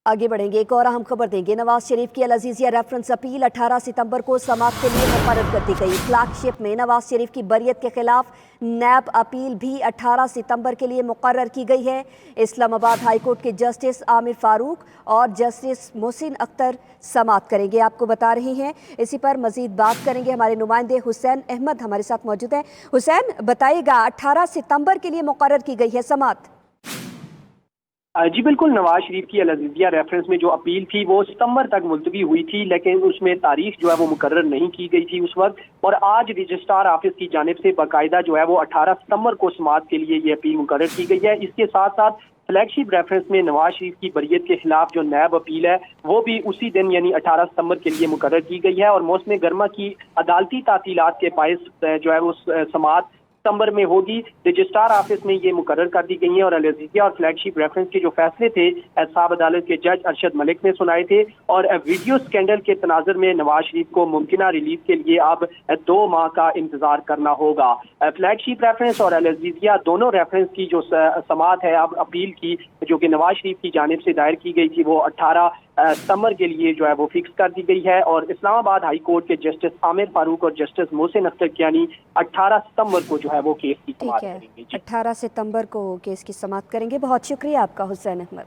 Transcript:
आगे बढ़ेंगे, एक और अहम खबर देंगे। नवाज शरीफ की अल-अज़ीज़िया रेफरेंस अपील 18 सितंबर को समाअत के लिए मुकर्रर कर दी गई। फ्लैगशिप में नवाज शरीफ की बरियत के खिलाफ नैब अपील भी 18 सितंबर के लिए मुकर्रर की गई है। इस्लामाबाद हाई कोर्ट के जस्टिस आमिर फारूक और जस्टिस मोहसिन अख्तर समाअत करेंगे, आपको बता रहे हैं। इसी पर मजीद बात करेंगे, हमारे नुमाइंदे हुसैन अहमद हमारे साथ मौजूद हैं। हुसैन, बताइएगा 18 सितंबर के लिए मुकर्रर की गई है समाअत। जी बिल्कुल, नवाज शरीफ की अल-अज़ीज़िया रेफरेंस में जो अपील थी वो सितंबर तक मुलतवी हुई थी, लेकिन उसमें तारीख जो है वो मुकर्रर नहीं की गई थी उस वक्त। और आज रजिस्ट्रार ऑफिस की जानिब से बाकायदा जो है वो 18 सितंबर को समाअत के लिए ये अपील मुकर्रर की गई है। इसके साथ साथ फ्लैगशिप रेफरेंस में नवाज शरीफ की बरियत के खिलाफ जो नैब अपील है वो भी उसी दिन यानी 18 सितंबर के लिए मुकर्रर की गई है। और मौसम गर्मा की अदालती तातीलात के बायस जो है वो समाअत सितंबर में होगी। रजिस्ट्रार ऑफिस में ये मुकर्रर कर दी गई है। और अल-अज़ीज़िया और फ्लैगशिप रेफरेंस के जो फैसले थे साहब अदालत के जज अरशद मलिक ने सुनाए थे। और वीडियो स्कैंडल के तनाजुर में नवाज शरीफ को मुमकिना रिलीज के लिए अब 2 माह का इंतजार करना होगा। फ्लैगशिप रेफरेंस और अल-अज़ीज़िया दोनों रेफरेंस की जो समाअत है अब अपील की जो कि नवाज शरीफ की जानिब से दायर की गई थी वो 18 सितंबर के लिए जो है वो फिक्स कर दी गई है। और इस्लामाबाद हाई कोर्ट के जस्टिस आमिर फारूक और जस्टिस मोहसिन अख्तर यानी 18 सितंबर को जो है वो केस की समाअत करेंगे। 18 सितंबर को केस की समाअत करेंगे। बहुत शुक्रिया आपका हुसैन अहमद।